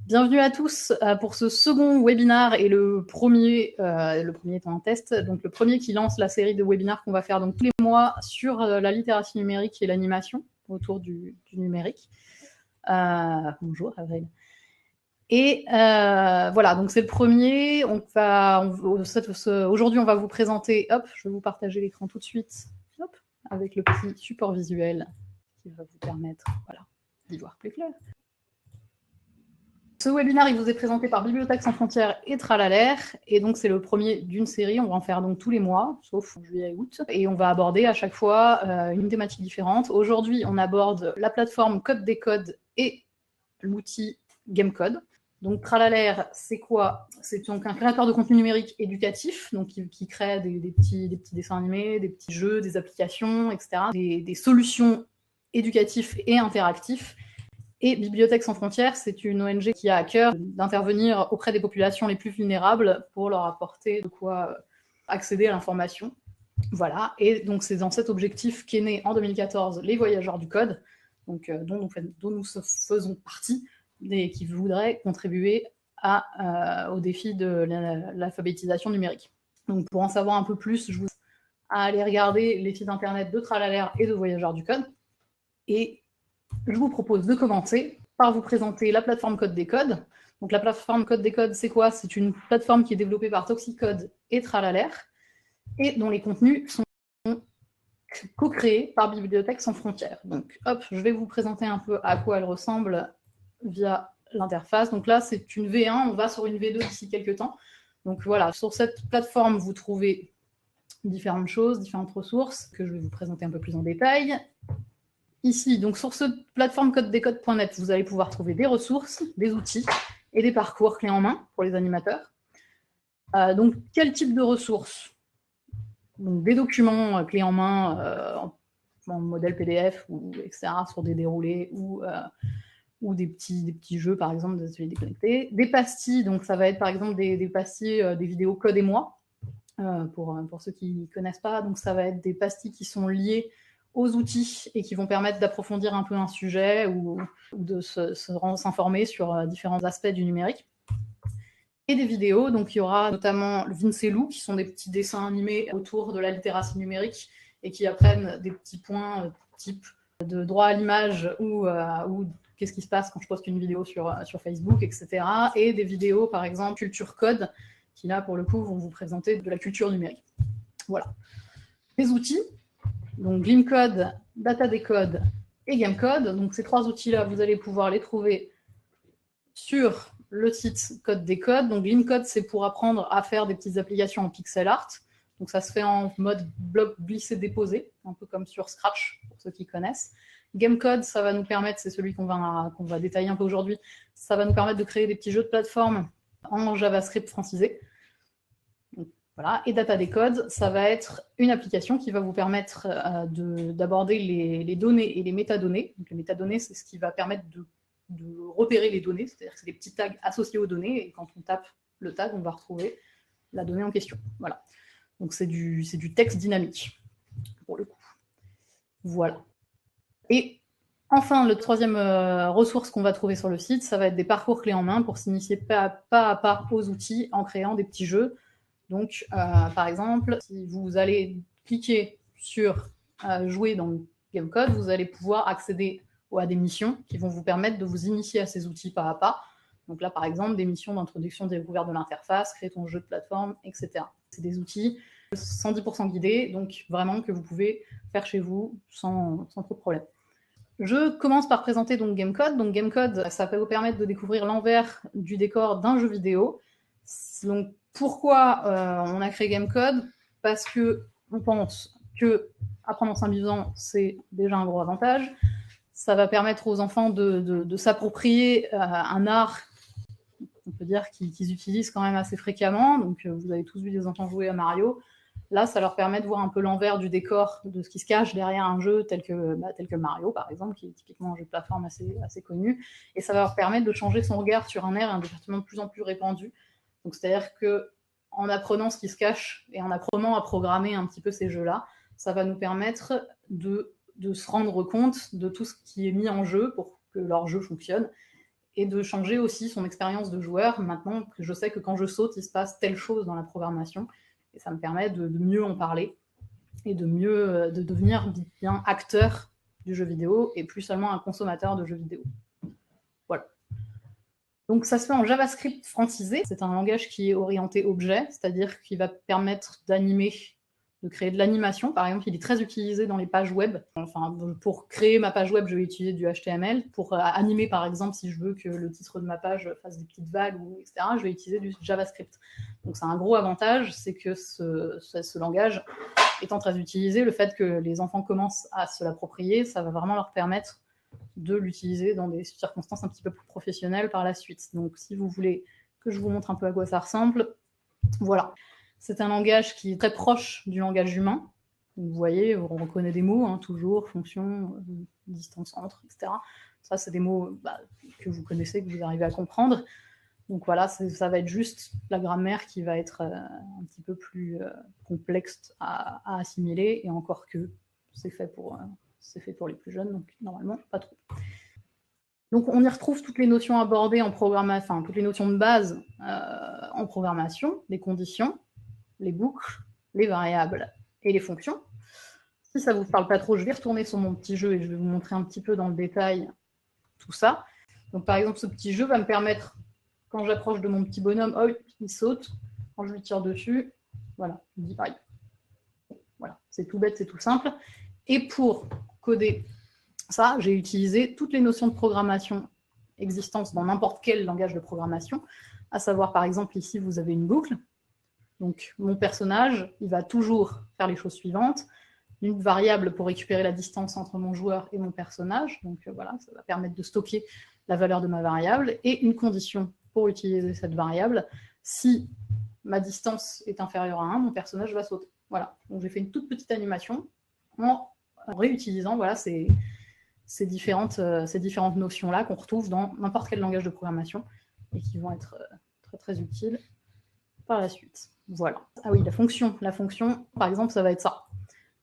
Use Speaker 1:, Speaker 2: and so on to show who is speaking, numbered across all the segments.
Speaker 1: Bienvenue à tous pour ce second webinar et le premier étant un test, donc le premier qui lance la série de webinaires qu'on va faire donc tous les mois sur la littératie numérique et l'animation autour du numérique. Bonjour Avril. Et voilà, donc c'est le premier. Aujourd'hui, on va vous présenter. Hop, je vais vous partager l'écran tout de suite. Hop, avec le petit support visuel qui va vous permettre, voilà, d'y voir plus clair. Ce webinaire, il vous est présenté par Bibliothèques sans frontières et Tralalaire, et donc c'est le premier d'une série. On va en faire donc tous les mois, sauf en juillet et août, et on va aborder à chaque fois une thématique différente. Aujourd'hui, on aborde la plateforme Code Décode et l'outil GameCode. Donc Tralalaire, c'est quoi? C'est donc un créateur de contenu numérique éducatif, donc qui crée des petits dessins animés, des petits jeux, des applications, etc. Des solutions éducatives et interactives. Et Bibliothèques sans frontières, c'est une ONG qui a à cœur d'intervenir auprès des populations les plus vulnérables pour leur apporter de quoi accéder à l'information. Voilà, et donc c'est dans cet objectif qu'est né en 2014 les Voyageurs du Code, donc, dont nous faisons partie, et qui voudraient contribuer au défi de l'alphabétisation numérique. Donc pour en savoir un peu plus, je vous invite à aller regarder les sites internet de Tralalaire et de Voyageurs du Code. Et je vous propose de commencer par vous présenter la plateforme Code Décode. Donc la plateforme Code Décode, c'est quoi? C'est une plateforme qui est développée par Toxicode et Tralalaire, et dont les contenus sont co-créés par Bibliothèques sans frontières. Donc hop, je vais vous présenter un peu à quoi elle ressemble via l'interface. Donc là, c'est une V1, on va sur une V2 d'ici quelques temps. Donc voilà, sur cette plateforme, vous trouvez différentes choses, différentes ressources que je vais vous présenter un peu plus en détail. Ici, donc sur cette plateforme codedécode.net, vous allez pouvoir trouver des ressources, des outils et des parcours clés en main pour les animateurs. Donc, quel type de ressources? Donc, des documents clés en main en modèle PDF, ou, etc., sur des déroulés, ou des petits jeux, par exemple, des ateliers déconnectés. Des pastilles, donc ça va être par exemple des pastilles, des vidéos Code et moi, pour ceux qui ne connaissent pas. Donc, ça va être des pastilles qui sont liées aux outils et qui vont permettre d'approfondir un peu un sujet ou de s'informer sur différents aspects du numérique. Et des vidéos, donc il y aura notamment le Vince et Lou, qui sont des petits dessins animés autour de la littératie numérique et qui apprennent des petits points type de droit à l'image ou qu'est-ce qui se passe quand je poste une vidéo sur Facebook, etc. Et des vidéos, par exemple, Culture Code, qui là, pour le coup, vont vous présenter de la culture numérique. Voilà. Les outils, donc Glimcode, DataDécode et GameCode. Donc ces trois outils-là, vous allez pouvoir les trouver sur le site Code Décode. Donc Glimcode, c'est pour apprendre à faire des petites applications en pixel art. Donc ça se fait en mode bloc glissé-déposé, un peu comme sur Scratch, pour ceux qui connaissent. GameCode, ça va nous permettre, c'est celui qu'on va détailler un peu aujourd'hui, ça va nous permettre de créer des petits jeux de plateforme en JavaScript francisé. Voilà. Et DataDécode, ça va être une application qui va vous permettre d'aborder les données et les métadonnées. Donc, les métadonnées, c'est ce qui va permettre de repérer les données, c'est-à-dire que c'est des petits tags associés aux données, et quand on tape le tag, on va retrouver la donnée en question. Voilà. Donc c'est du texte dynamique, pour le coup. Voilà. Et enfin, le troisième ressource qu'on va trouver sur le site, ça va être des parcours clés en main pour s'initier pas à pas aux outils en créant des petits jeux. Donc, par exemple, si vous allez cliquer sur jouer dans GameCode, vous allez pouvoir accéder à des missions qui vont vous permettre de vous initier à ces outils pas à pas. Donc là, par exemple, des missions d'introduction découverte de l'interface, créer ton jeu de plateforme, etc. C'est des outils 110% guidés, donc vraiment que vous pouvez faire chez vous sans trop de problème. Je commence par présenter donc GameCode. Donc GameCode, ça peut vous permettre de découvrir l'envers du décor d'un jeu vidéo. Donc pourquoi on a créé GameCode? Parce qu'on pense que apprendre en s'amusant, c'est déjà un gros avantage. Ça va permettre aux enfants de s'approprier un art, on peut dire, qu'ils utilisent quand même assez fréquemment. Donc vous avez tous vu des enfants jouer à Mario. Là, ça leur permet de voir un peu l'envers du décor, de ce qui se cache derrière un jeu tel que Mario, par exemple, qui est typiquement un jeu de plateforme assez connu. Et ça va leur permettre de changer son regard sur un air et un divertissement de plus en plus répandu. Donc, c'est-à-dire qu'en apprenant ce qui se cache et en apprenant à programmer un petit peu ces jeux-là, ça va nous permettre de se rendre compte de tout ce qui est mis en jeu pour que leur jeu fonctionne et de changer aussi son expérience de joueur. Maintenant que je sais que quand je saute, il se passe telle chose dans la programmation, et ça me permet de mieux en parler et de devenir bien acteur du jeu vidéo et plus seulement un consommateur de jeux vidéo. Voilà. Donc ça se fait en JavaScript francisé. C'est un langage qui est orienté objet, c'est-à-dire qu'il va permettre d'animer, de créer de l'animation. Par exemple, il est très utilisé dans les pages web. Enfin, pour créer ma page web, je vais utiliser du HTML. Pour animer, par exemple, si je veux que le titre de ma page fasse des petites vagues, etc., je vais utiliser du JavaScript. Donc c'est un gros avantage, c'est que ce langage étant très utilisé, le fait que les enfants commencent à se l'approprier, ça va vraiment leur permettre de l'utiliser dans des circonstances un petit peu plus professionnelles par la suite. Donc si vous voulez que je vous montre un peu à quoi ça ressemble, voilà. C'est un langage qui est très proche du langage humain. Vous voyez, on reconnaît des mots, toujours, fonction, distance entre, etc. Ça, c'est des mots que vous connaissez, que vous arrivez à comprendre. Donc voilà, ça va être juste la grammaire qui va être un petit peu plus complexe à assimiler, et encore que c'est fait pour les plus jeunes, donc normalement pas trop. Donc on y retrouve toutes les notions abordées en programmation, enfin toutes les notions de base en programmation, les conditions, les boucles, les variables et les fonctions. Si ça ne vous parle pas trop, je vais retourner sur mon petit jeu et je vais vous montrer un petit peu dans le détail tout ça. Donc par exemple, ce petit jeu va me permettre, quand j'approche de mon petit bonhomme, il saute. Quand je lui tire dessus, voilà, il dit aïe. Voilà, c'est tout bête, c'est tout simple. Et pour coder ça, j'ai utilisé toutes les notions de programmation existantes dans n'importe quel langage de programmation, à savoir, par exemple, ici, vous avez une boucle. Donc, mon personnage, il va toujours faire les choses suivantes. Une variable pour récupérer la distance entre mon joueur et mon personnage. Donc, voilà, ça va permettre de stocker la valeur de ma variable. Et une condition pour utiliser cette variable. Si ma distance est inférieure à 1, mon personnage va sauter. Voilà. Donc, j'ai fait une toute petite animation en réutilisant ces différentes notions-là qu'on retrouve dans n'importe quel langage de programmation et qui vont être très, très utiles par la suite. Voilà. Ah oui, la fonction, par exemple, ça va être ça.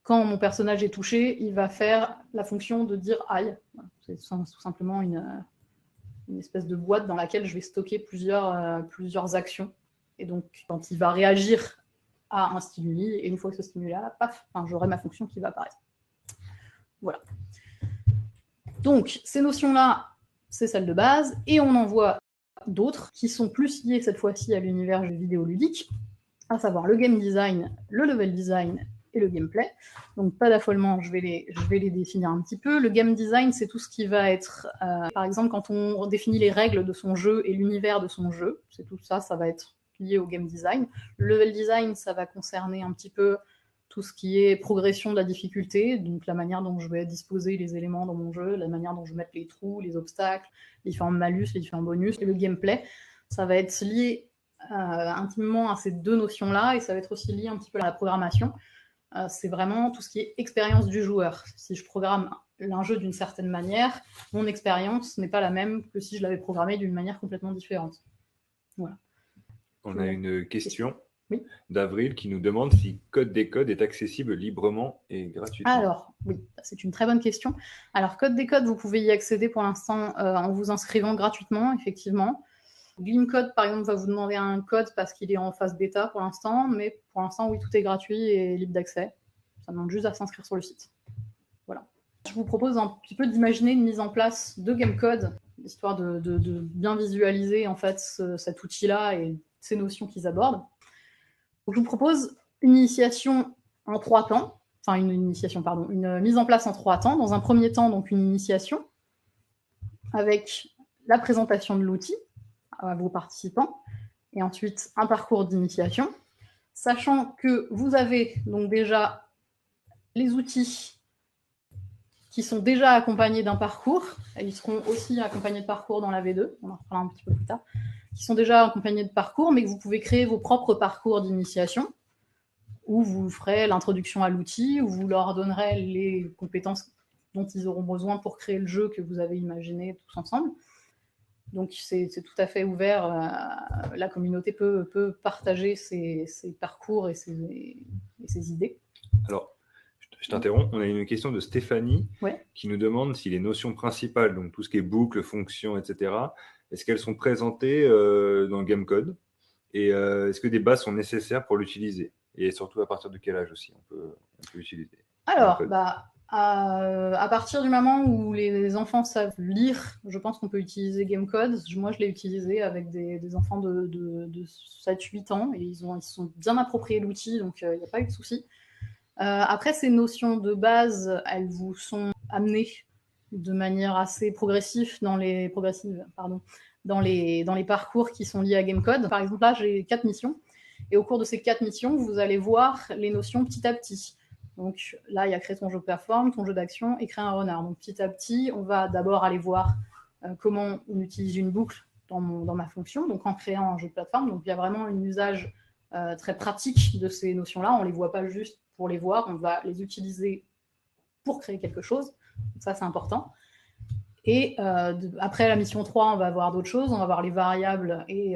Speaker 1: Quand mon personnage est touché, il va faire la fonction de dire aïe. C'est tout simplement une espèce de boîte dans laquelle je vais stocker plusieurs actions. Et donc, quand il va réagir à un stimuli, et une fois que ce stimuli-là, paf, j'aurai ma fonction qui va apparaître. Voilà. Donc, ces notions-là, c'est celles de base, et on en voit d'autres qui sont plus liées cette fois-ci à l'univers vidéoludique, à savoir le game design, le level design et le gameplay. Donc pas d'affolement, je vais les définir un petit peu. Le game design, c'est tout ce qui va être, par exemple, quand on définit les règles de son jeu et l'univers de son jeu, c'est tout ça, ça va être lié au game design. Le level design, ça va concerner un petit peu tout ce qui est progression de la difficulté, donc la manière dont je vais disposer les éléments dans mon jeu, la manière dont je vais mettre les trous, les obstacles, les différents malus, les différents bonus. Et le gameplay, ça va être lié intimement à ces deux notions-là, et ça va être aussi lié un petit peu à la programmation. C'est vraiment tout ce qui est expérience du joueur. Si je programme un jeu d'une certaine manière, mon expérience n'est pas la même que si je l'avais programmé d'une manière complètement différente. Voilà.
Speaker 2: On a une question
Speaker 1: oui.
Speaker 2: d'Avril qui nous demande si Code Décode est accessible librement et gratuitement.
Speaker 1: Alors, oui, c'est une très bonne question. Alors, Code Décode, vous pouvez y accéder pour l'instant en vous inscrivant gratuitement, effectivement. Glimcode, par exemple, va vous demander un code parce qu'il est en phase bêta pour l'instant, mais pour l'instant, oui, tout est gratuit et libre d'accès. Ça demande juste à s'inscrire sur le site. Voilà. Je vous propose un petit peu d'imaginer une mise en place de Gamecode, histoire de bien visualiser en fait cet outil-là et ces notions qu'ils abordent. Donc, je vous propose une initiation en 3 temps, enfin une mise en place en 3 temps. Dans un premier temps, donc une initiation avec la présentation de l'outil à vos participants, et ensuite un parcours d'initiation, sachant que vous avez donc déjà les outils qui sont déjà accompagnés d'un parcours, et ils seront aussi accompagnés de parcours dans la V2, on en reparlera un petit peu plus tard, qui sont déjà accompagnés de parcours, mais que vous pouvez créer vos propres parcours d'initiation, où vous ferez l'introduction à l'outil, où vous leur donnerez les compétences dont ils auront besoin pour créer le jeu que vous avez imaginé tous ensemble. Donc c'est tout à fait ouvert, la communauté peut partager ses parcours et ses idées.
Speaker 2: Alors, je t'interromps, on a une question de Stéphanie qui nous demande si les notions principales, donc tout ce qui est boucle, fonction, etc., Est-ce qu'elles sont présentées dans le game code? Et est-ce que des bases sont nécessaires pour l'utiliser? Et surtout, à partir de quel âge aussi on peut l'utiliser?
Speaker 1: Alors, à partir du moment où les enfants savent lire, je pense qu'on peut utiliser Gamecode. Moi, je l'ai utilisé avec des enfants de 7-8 ans et ils se sont bien appropriés l'outil, donc il n'y a pas eu de souci. Après, ces notions de base, elles vous sont amenées de manière assez progressive dans les parcours qui sont liés à Gamecode. Par exemple, là, j'ai 4 missions. Et au cours de ces 4 missions, vous allez voir les notions petit à petit. Donc là, il y a créer ton jeu de plateforme, ton jeu d'action et créer un renard. Donc petit à petit, on va d'abord aller voir comment on utilise une boucle dans ma fonction, donc en créant un jeu de plateforme. Donc il y a vraiment un usage très pratique de ces notions-là. On ne les voit pas juste pour les voir, on va les utiliser pour créer quelque chose. Donc ça, c'est important. Et après la mission 3, on va voir d'autres choses, on va voir les variables et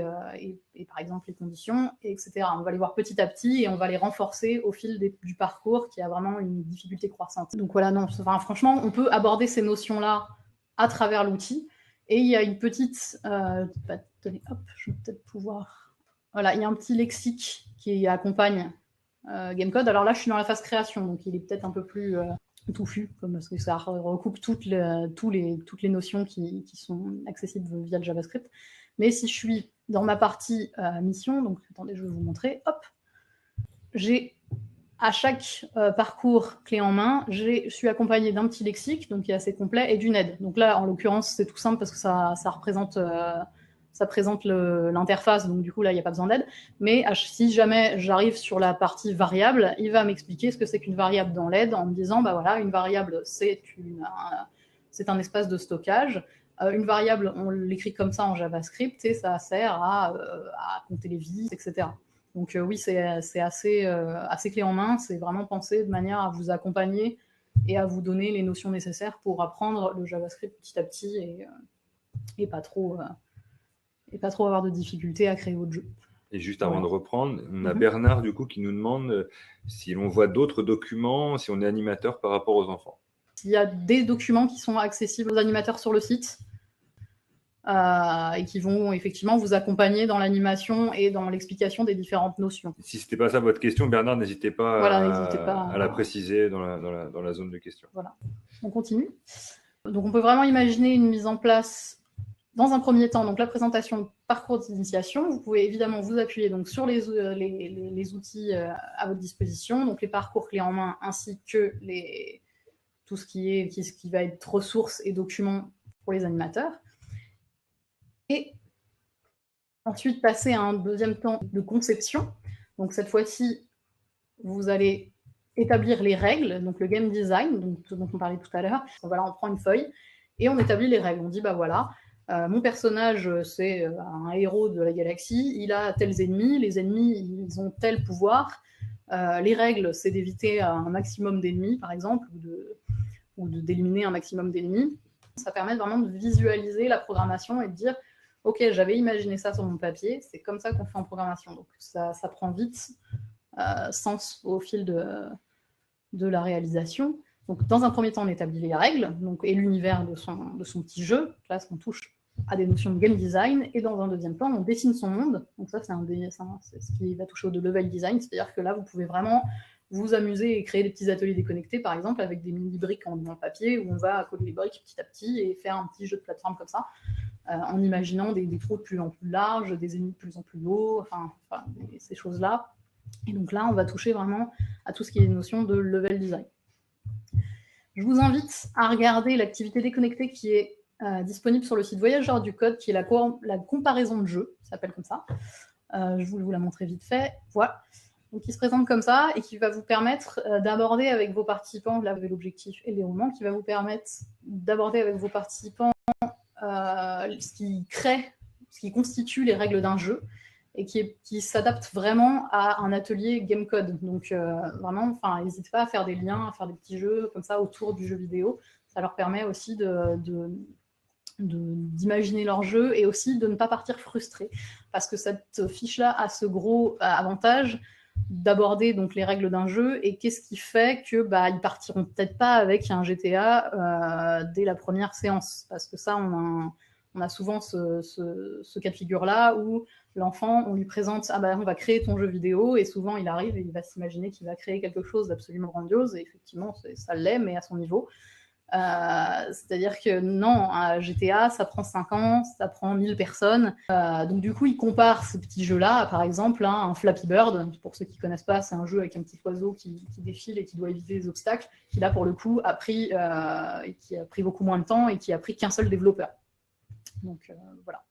Speaker 1: par exemple les conditions, etc. On va les voir petit à petit et on va les renforcer au fil du parcours qui a vraiment une difficulté croissante. Donc voilà, non, franchement, on peut aborder ces notions-là à travers l'outil. Et il y a une petite... attendez, hop, je vais peut-être pouvoir... Voilà, il y a un petit lexique qui accompagne Gamecode. Alors là, je suis dans la phase création, donc il est peut-être un peu plus... touffu, parce que ça recoupe toutes les notions qui sont accessibles via le JavaScript. Mais si je suis dans ma partie mission, donc attendez, je vais vous montrer, hop, j'ai à chaque parcours clé en main, je suis accompagné d'un petit lexique, donc qui est assez complet, et d'une aide. Donc là, en l'occurrence, c'est tout simple parce que ça représente... ça présente l'interface, donc du coup là il n'y a pas besoin d'aide, mais si jamais j'arrive sur la partie variable, il va m'expliquer ce que c'est qu'une variable dans l'aide en me disant, bah voilà, une variable c'est un espace de stockage, une variable on l'écrit comme ça en JavaScript et ça sert à compter les vis, etc. Donc oui, c'est assez clé en main, c'est vraiment pensé de manière à vous accompagner et à vous donner les notions nécessaires pour apprendre le JavaScript petit à petit et pas trop avoir de difficultés à créer votre jeu.
Speaker 2: Et juste avant de reprendre, on a Bernard du coup qui nous demande si l'on voit d'autres documents, si on est animateur par rapport aux enfants.
Speaker 1: Il y a des documents qui sont accessibles aux animateurs sur le site et qui vont effectivement vous accompagner dans l'animation et dans l'explication des différentes notions.
Speaker 2: Si ce n'était pas ça votre question, Bernard, n'hésitez pas, à la préciser dans la zone de questions.
Speaker 1: Voilà. On continue. Donc on peut vraiment imaginer une mise en place dans un premier temps, donc la présentation de parcours d'initiation. Vous pouvez évidemment vous appuyer donc sur les outils à votre disposition, donc les parcours clés en main ainsi que tout ce qui va être ressources et documents pour les animateurs. Et ensuite passer à un deuxième temps de conception. Donc cette fois-ci, vous allez établir les règles, donc le game design, dont on parlait tout à l'heure. Voilà, on prend une feuille et on établit les règles. On dit, bah voilà, mon personnage, c'est un héros de la galaxie, il a tels ennemis, les ennemis, ils ont tel pouvoir. Les règles, c'est d'éviter un maximum d'ennemis, par exemple, ou d'éliminer un maximum d'ennemis. Ça permet vraiment de visualiser la programmation et de dire, ok, j'avais imaginé ça sur mon papier, c'est comme ça qu'on fait en programmation. Donc ça prend vite sens au fil de la réalisation. Donc dans un premier temps, on établit les règles et l'univers de son petit jeu. Là, on touche à des notions de game design, et dans un deuxième temps, on dessine son monde. Donc ça, c'est ce qui va toucher au level design, c'est-à-dire que là, vous pouvez vraiment vous amuser et créer des petits ateliers déconnectés, par exemple, avec des mini-briques en papier, où on va coller les briques petit à petit et faire un petit jeu de plateforme comme ça, en imaginant des trous de plus en plus larges, des ennemis de plus en plus hauts, ces choses-là. Et donc là, on va toucher vraiment à tout ce qui est notion de level design. Je vous invite à regarder l'activité déconnectée qui est disponible sur le site Voyageurs du Code, qui est la comparaison de jeux, ça s'appelle comme ça. Je vais vous la montrer vite fait. Voilà. Donc, qui se présente comme ça et qui va vous permettre d'aborder avec vos participants, là vous avez l'objectif et le déroulement, qui va vous permettre d'aborder avec vos participants ce qui constitue les règles d'un jeu et qui s'adapte vraiment à un atelier game code. Donc vraiment, n'hésitez pas à faire des liens, à faire des petits jeux comme ça autour du jeu vidéo. Ça leur permet aussi d'imaginer leur jeu et aussi de ne pas partir frustrés, parce que cette fiche-là a ce gros avantage d'aborder donc les règles d'un jeu, et qu'est-ce qui fait que ils partiront peut-être pas avec un GTA dès la première séance, parce que ça on On a souvent ce cas de figure-là où l'enfant, on lui présente « Ah ben, on va créer ton jeu vidéo » et souvent il arrive et il va s'imaginer qu'il va créer quelque chose d'absolument grandiose et effectivement ça l'est, mais à son niveau. C'est-à-dire que non, GTA, ça prend 5 ans, ça prend 1000 personnes. Donc du coup, il compare ce petit jeu-là, par exemple, à un Flappy Bird. Pour ceux qui ne connaissent pas, c'est un jeu avec un petit oiseau qui défile et qui doit éviter les obstacles, qui là, pour le coup, qui a pris beaucoup moins de temps et qui a pris qu'un seul développeur. Donc voilà.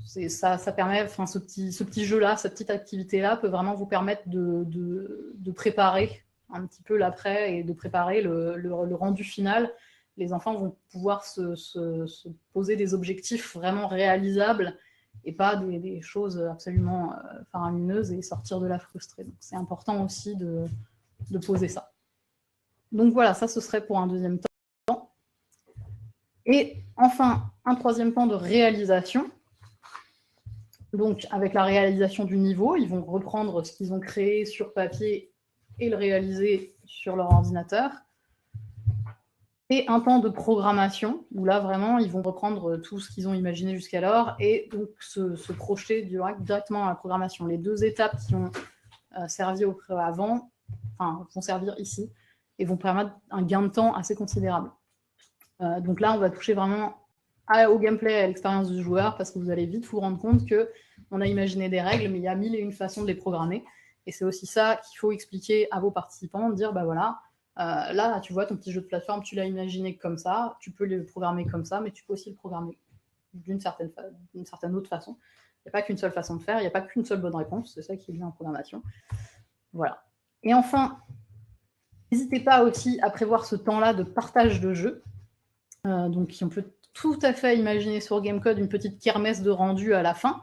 Speaker 1: Ça permet, ce petit jeu-là, cette petite activité-là peut vraiment vous permettre de préparer un petit peu l'après et de préparer le rendu final. Les enfants vont pouvoir se poser des objectifs vraiment réalisables et pas des choses absolument faramineuses et sortir de là frustré. Donc c'est important aussi de poser ça. Donc voilà, ça ce serait pour un deuxième temps. Et enfin, un troisième temps de réalisation. Donc avec la réalisation du niveau, ils vont reprendre ce qu'ils ont créé sur papier et le réaliser sur leur ordinateur. Et un temps de programmation, où là, vraiment, ils vont reprendre tout ce qu'ils ont imaginé jusqu'alors et donc se projeter directement à la programmation. Les deux étapes qui ont servi avant, vont servir ici et vont permettre un gain de temps assez considérable. Donc là, on va toucher vraiment au gameplay, à l'expérience du joueur, parce que vous allez vite vous rendre compte qu'on a imaginé des règles, mais il y a 1001 façons de les programmer. Et c'est aussi ça qu'il faut expliquer à vos participants, de dire, bah voilà, là, tu vois, ton petit jeu de plateforme, tu l'as imaginé comme ça, tu peux le programmer comme ça, mais tu peux aussi le programmer d'une certaine autre façon. Il n'y a pas qu'une seule façon de faire, il n'y a pas qu'une seule bonne réponse, c'est ça qui est bien en programmation. Voilà. Et enfin, n'hésitez pas aussi à prévoir ce temps-là de partage de jeu. Donc, on peut tout à fait imaginer sur Gamecode une petite kermesse de rendu à la fin,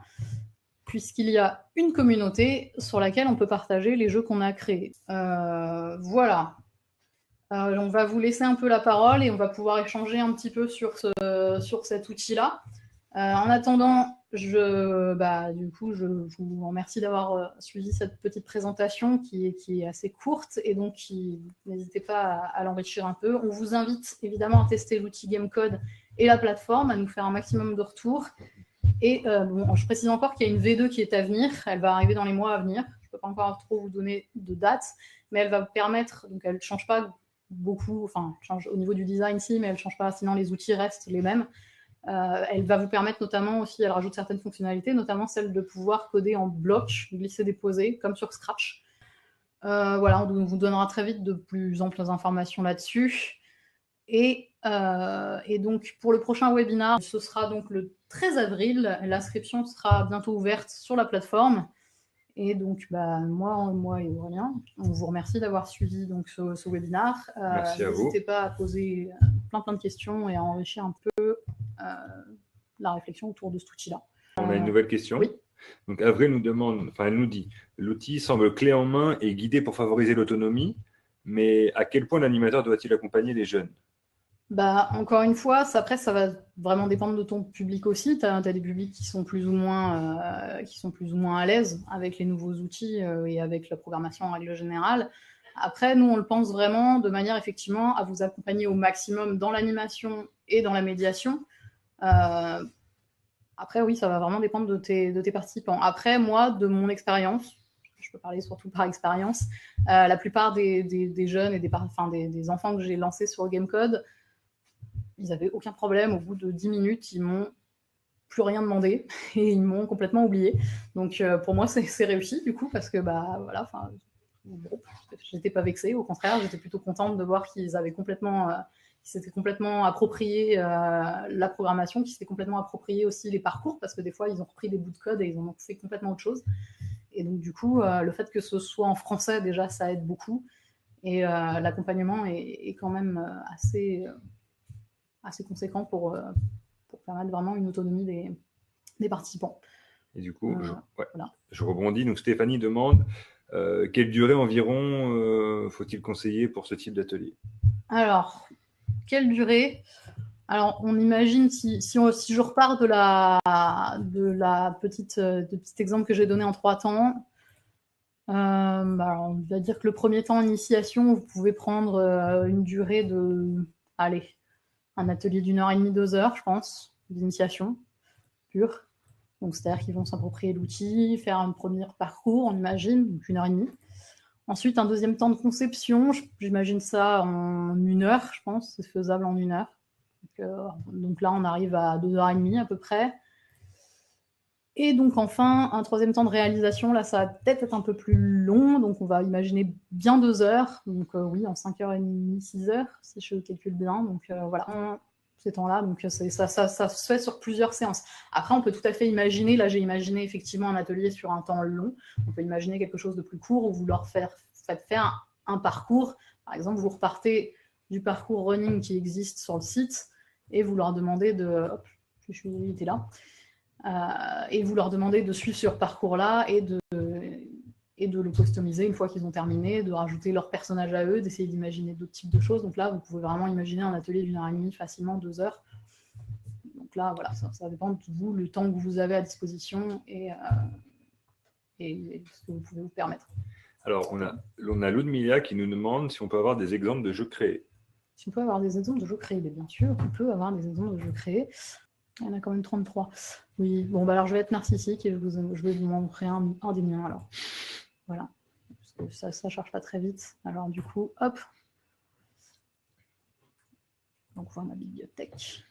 Speaker 1: puisqu'il y a une communauté sur laquelle on peut partager les jeux qu'on a créés. Voilà. On va vous laisser un peu la parole et on va pouvoir échanger un petit peu sur cet outil-là. En attendant, du coup, je vous remercie d'avoir suivi cette petite présentation qui est assez courte et donc n'hésitez pas à l'enrichir un peu. On vous invite évidemment à tester l'outil Gamecode et la plateforme, à nous faire un maximum de retours. Et je précise encore qu'il y a une V2 qui est à venir, elle va arriver dans les mois à venir. Je ne peux pas encore trop vous donner de date, mais elle va vous permettre, donc elle ne change pas beaucoup, elle change au niveau du design si, mais elle ne change pas, sinon les outils restent les mêmes. Elle va vous permettre notamment aussi, elle rajoute certaines fonctionnalités, notamment celle de pouvoir coder en bloc, glisser-déposer, comme sur Scratch. Voilà, on vous donnera très vite de plus amples informations là-dessus. Et donc, pour le prochain webinar, ce sera donc le 13 avril. L'inscription sera bientôt ouverte sur la plateforme. Et donc, moi et Aurélien, on vous remercie d'avoir suivi donc, ce webinar.
Speaker 2: Merci à vous.
Speaker 1: N'hésitez pas à poser plein de questions et à enrichir un peu la réflexion autour de cet outil-là.
Speaker 2: On a une nouvelle question.
Speaker 1: Oui.
Speaker 2: Donc, Avril elle nous dit « L'outil semble clé en main et guidé pour favoriser l'autonomie, mais à quel point l'animateur doit-il accompagner les jeunes ?»
Speaker 1: Encore une fois, après, ça va vraiment dépendre de ton public aussi. Tu as des publics qui sont plus ou moins à l'aise avec les nouveaux outils et avec la programmation en règle générale. Après, nous, on le pense vraiment de manière effectivement à vous accompagner au maximum dans l'animation et dans la médiation. Après, oui, ça va vraiment dépendre de tes participants. Après, moi, de mon expérience, je peux parler surtout par expérience, la plupart des jeunes et des enfants que j'ai lancés sur Gamecode, ils n'avaient aucun problème. Au bout de 10 minutes, ils m'ont plus rien demandé et ils m'ont complètement oublié. Donc, pour moi, c'est réussi, du coup, parce que, j'étais pas vexée. Au contraire, j'étais plutôt contente de voir qu'ils avaient s'étaient complètement approprié la programmation, qu'ils s'étaient complètement approprié aussi les parcours, parce que des fois, ils ont repris des bouts de code et ils en ont fait complètement autre chose. Et donc, du coup, le fait que ce soit en français, déjà, ça aide beaucoup. Et l'accompagnement est quand même assez conséquent pour permettre vraiment une autonomie des participants.
Speaker 2: Et du coup, je rebondis. Donc, Stéphanie demande quelle durée environ faut-il conseiller pour ce type d'atelier? Alors,
Speaker 1: quelle durée? Alors, on imagine, si je repars de la petit exemple que j'ai donné en 3 temps, on va dire que le premier temps initiation, vous pouvez prendre une durée de, un atelier d'1h30, 2 heures, je pense, d'initiation pure. Donc, c'est-à-dire qu'ils vont s'approprier l'outil, faire un premier parcours, on imagine, donc 1h30. Ensuite, un deuxième temps de conception, j'imagine ça en 1 heure, je pense, c'est faisable en 1 heure. Donc là, on arrive à 2h30 à peu près. Et donc enfin, un troisième temps de réalisation, là ça va peut-être être un peu plus long, donc on va imaginer bien 2 heures, donc oui, en 5h30, 6 heures, si je calcule bien, donc voilà, ces temps-là, donc ça se fait sur plusieurs séances. Après, on peut tout à fait imaginer, là j'ai imaginé effectivement un atelier sur un temps long, on peut imaginer quelque chose de plus court, où vous leur faites faire un parcours, par exemple, vous repartez du parcours running qui existe sur le site, et vous leur demandez de... Hop, je suis était là. Et vous leur demandez de suivre ce parcours-là et de le customiser une fois qu'ils ont terminé, de rajouter leur personnage à eux, d'essayer d'imaginer d'autres types de choses. Donc là, vous pouvez vraiment imaginer un atelier d'1h30 facilement, 2 heures. Donc là, voilà, ça dépend de vous, le temps que vous avez à disposition et ce que vous pouvez vous permettre.
Speaker 2: Alors, on a Ludmilla qui nous demande si on peut avoir des exemples de jeux créés.
Speaker 1: Si on peut avoir des exemples de jeux créés, bien sûr, on peut avoir des exemples de jeux créés. Il y en a quand même 33. Oui, bon, bah alors je vais être narcissique et je vais vous montrer un des miens alors. Voilà. Parce que ça charge pas très vite. Alors du coup, hop. Donc voilà ma bibliothèque.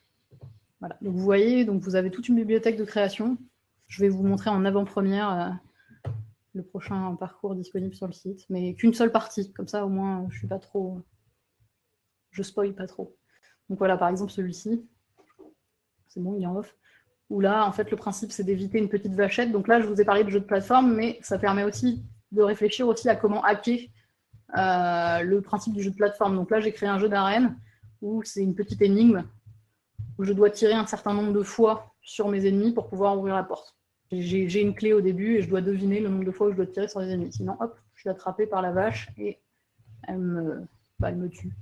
Speaker 1: Voilà. Donc vous voyez, donc vous avez toute une bibliothèque de création. Je vais vous montrer en avant-première le prochain parcours disponible sur le site, mais qu'une seule partie. Comme ça, au moins, je suis pas trop. Je spoil pas trop. Donc voilà, par exemple celui-ci. C'est bon, il est en off. Où là, en fait, le principe, c'est d'éviter une petite vachette. Donc là, je vous ai parlé de jeu de plateforme, mais ça permet aussi de réfléchir aussi à comment hacker le principe du jeu de plateforme. Donc là, j'ai créé un jeu d'arène où c'est une petite énigme où je dois tirer un certain nombre de fois sur mes ennemis pour pouvoir ouvrir la porte. J'ai une clé au début et je dois deviner le nombre de fois où je dois tirer sur les ennemis. Sinon, hop, je suis attrapé par la vache et elle me tue.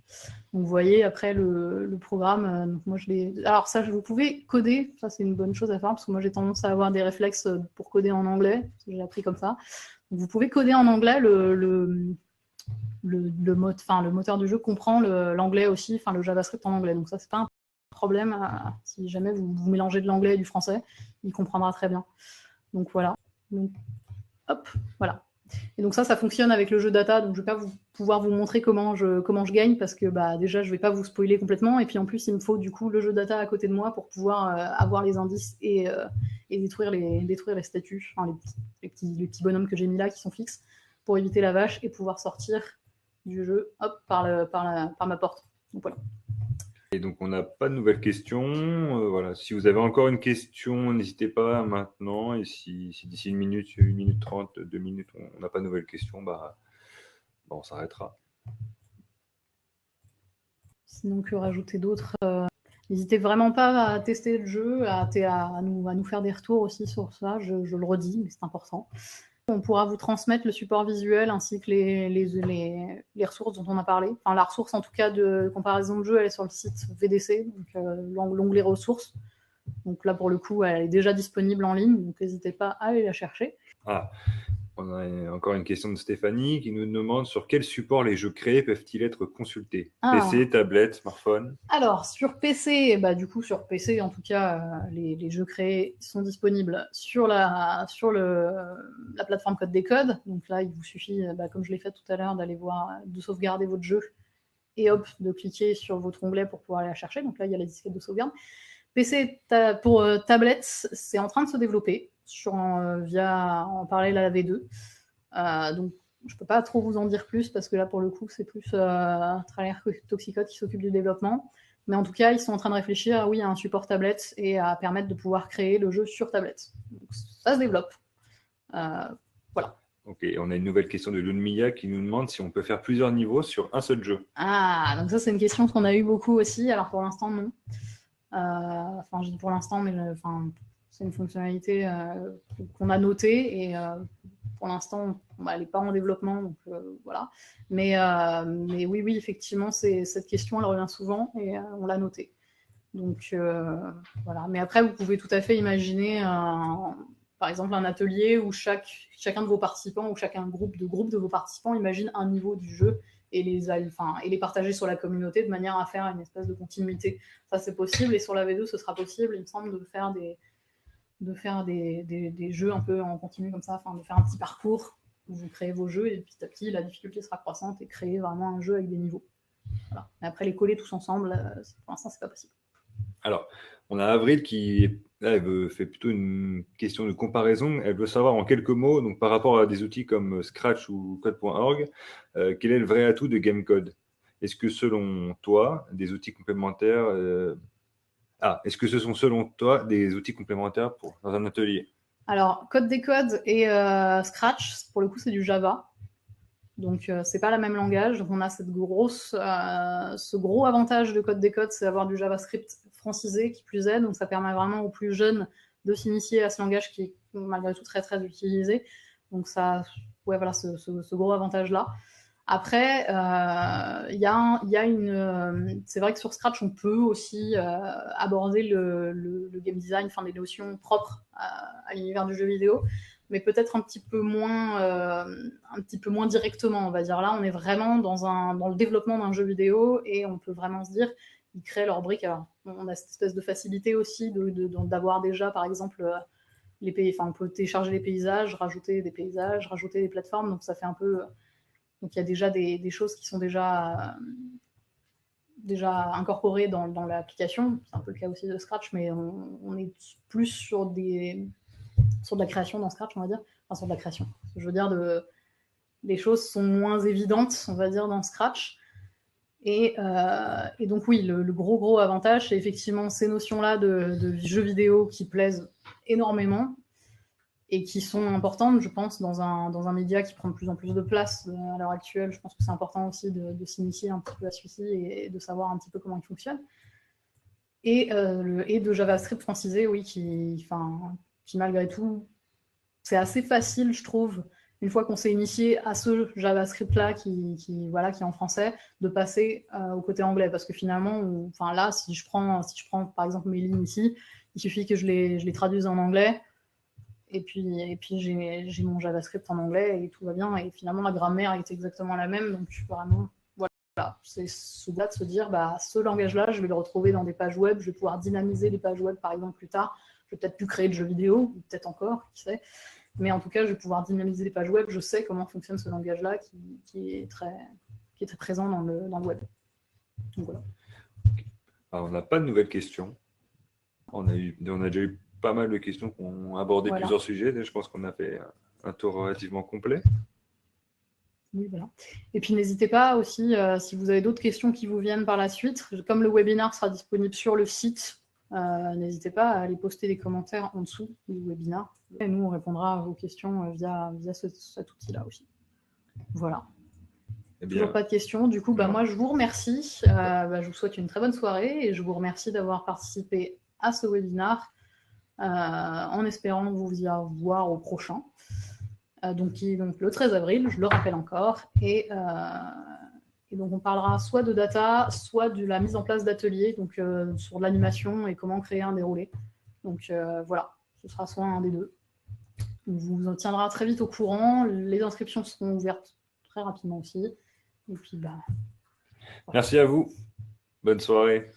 Speaker 1: Donc vous voyez après le programme, donc moi je l'ai. Alors ça, vous pouvez coder, ça c'est une bonne chose à faire parce que moi j'ai tendance à avoir des réflexes pour coder en anglais, parce que j'ai appris comme ça. Donc, vous pouvez coder en anglais, le moteur du jeu comprend l'anglais aussi, enfin le JavaScript en anglais. Donc ça c'est pas un problème si jamais vous mélangez de l'anglais et du français, il comprendra très bien. Donc voilà. Donc, hop, voilà. Et donc ça fonctionne avec le jeu data, donc je ne vais pas pouvoir vous montrer comment je gagne, parce que déjà, je ne vais pas vous spoiler complètement, et puis en plus, il me faut du coup le jeu data à côté de moi pour pouvoir avoir les indices et détruire les statues, enfin, les petits bonhommes que j'ai mis là qui sont fixes, pour éviter la vache et pouvoir sortir du jeu par ma porte. Donc voilà.
Speaker 2: Et donc, on n'a pas de nouvelles questions. Voilà. Si vous avez encore une question, n'hésitez pas maintenant. Et si d'ici 1 minute, 1 minute 30, 2 minutes, on n'a pas de nouvelles questions, on s'arrêtera.
Speaker 1: Sinon, que rajouter d'autre N'hésitez vraiment pas à tester le jeu, à nous faire des retours aussi sur ça. Je le redis, mais c'est important. On pourra vous transmettre le support visuel ainsi que les ressources dont on a parlé. Enfin, la ressource, en tout cas, de comparaison de jeu, elle est sur le site VDC, donc l'onglet ressources. Donc là, pour le coup, elle est déjà disponible en ligne, donc n'hésitez pas à aller la chercher.
Speaker 2: On a encore une question de Stéphanie qui nous demande sur quel support les jeux créés peuvent-ils être consultés ? PC, tablette, smartphone ?
Speaker 1: Alors, sur PC, sur PC, en tout cas, les jeux créés sont disponibles sur la plateforme Code des Codes. Donc là, il vous suffit, comme je l'ai fait tout à l'heure, de sauvegarder votre jeu et hop, de cliquer sur votre onglet pour pouvoir aller la chercher. Donc là, il y a la disquette de sauvegarde. PC pour tablette, c'est en train de se développer en parallèle à la V2. Donc, je ne peux pas trop vous en dire plus parce que là, pour le coup, c'est plus Trailer Toxicote qui s'occupe du développement. Mais en tout cas, ils sont en train de réfléchir à un support tablette et à permettre de pouvoir créer le jeu sur tablette. Donc, ça se développe. Voilà.
Speaker 2: Ok, on a une nouvelle question de Ludmilla qui nous demande si on peut faire plusieurs niveaux sur un seul jeu.
Speaker 1: Donc ça, c'est une question qu'on a eu beaucoup aussi. Alors, pour l'instant, non. Je dis pour l'instant, mais c'est une fonctionnalité qu'on a notée et pour l'instant, elle n'est pas en développement, donc voilà. Mais oui, effectivement, cette question, elle revient souvent et on l'a notée. Donc voilà. Mais après, vous pouvez tout à fait imaginer, par exemple, un atelier où chacun de vos participants ou chacun groupe de vos participants imagine un niveau du jeu et les partager sur la communauté de manière à faire une espèce de continuité. Ça, c'est possible, et sur la V2, ce sera possible, il me semble, de faire des jeux un peu en continu comme ça, de faire un petit parcours où vous créez vos jeux, et petit à petit, la difficulté sera croissante, et créer vraiment un jeu avec des niveaux. Voilà. Mais après, les coller tous ensemble, pour l'instant, c'est pas possible.
Speaker 2: Alors, on a Avril qui, là, elle fait plutôt une question de comparaison. Elle veut savoir en quelques mots, donc par rapport à des outils comme Scratch ou Code.org, quel est le vrai atout de GameCode? Est-ce que selon toi, des outils complémentaires est-ce que ce sont selon toi des outils complémentaires dans un atelier?
Speaker 1: Alors, Code Decode et Scratch, pour le coup, c'est du Java. Donc, c'est pas le même langage. Donc, on a ce gros avantage de Code Decode, c'est d'avoir du JavaScript francisé, qui plus est. Donc, ça permet vraiment aux plus jeunes de s'initier à ce langage qui est malgré tout très, très utilisé. Donc, ça, ouais, voilà, ce gros avantage-là. Après, c'est vrai que sur Scratch, on peut aussi aborder le game design, des notions propres à l'univers du jeu vidéo, mais peut-être un petit peu moins directement, on va dire. Là, on est vraiment dans le développement d'un jeu vidéo, et on peut vraiment se dire, ils créent leurs briques. Alors, on a cette espèce de facilité aussi d'avoir déjà, par exemple, on peut télécharger les paysages, rajouter des paysages, rajouter des plateformes, donc ça fait un peu... Donc il y a déjà des choses qui sont déjà incorporées dans l'application. C'est un peu le cas aussi de Scratch, mais on est plus sur de la création dans Scratch, on va dire. Enfin, sur de la création. Je veux dire, les choses sont moins évidentes, on va dire, dans Scratch. Et donc oui, le gros avantage, c'est effectivement ces notions-là de jeux vidéo qui plaisent énormément, et qui sont importantes, je pense, dans un média qui prend de plus en plus de place à l'heure actuelle. Je pense que c'est important aussi de s'initier un petit peu à celui-ci, et de savoir un petit peu comment il fonctionne. Et de JavaScript francisé, oui, qui malgré tout, c'est assez facile, je trouve, une fois qu'on s'est initié à ce JavaScript-là qui est en français, de passer au côté anglais. Parce que finalement, là, si je prends par exemple mes lignes ici, il suffit que je les traduise en anglais, et puis j'ai mon JavaScript en anglais, et tout va bien, et finalement la grammaire est exactement la même. Donc vraiment, voilà, c'est de se dire, ce langage-là, je vais le retrouver dans des pages web, je vais pouvoir dynamiser les pages web par exemple plus tard. Je vais peut-être plus créer de jeux vidéo, ou peut-être encore, qui sait, mais en tout cas je vais pouvoir dynamiser les pages web. Je sais comment fonctionne ce langage-là, qui est très présent dans le web. Donc voilà.
Speaker 2: Alors, on n'a pas de nouvelles questions. On a déjà eu pas mal de questions qui ont abordé plusieurs sujets. Je pense qu'on a fait un tour relativement complet.
Speaker 1: Oui, voilà. Et puis n'hésitez pas aussi, si vous avez d'autres questions qui vous viennent par la suite, comme le webinaire sera disponible sur le site, n'hésitez pas à aller poster des commentaires en dessous du webinaire. Et nous, on répondra à vos questions via cet outil-là aussi. Voilà. Toujours pas de questions. Du coup, moi, je vous remercie. Je vous souhaite une très bonne soirée, et je vous remercie d'avoir participé à ce webinaire, en espérant vous y voir au prochain. Qui est donc le 13 avril, je le rappelle encore, et donc on parlera soit de data, soit de la mise en place d'ateliers, donc sur l'animation et comment créer un déroulé. Donc voilà, ce sera soit un des deux. On vous en tiendra très vite au courant. Les inscriptions seront ouvertes très rapidement aussi. Et puis
Speaker 2: voilà. Merci à vous. Bonne soirée.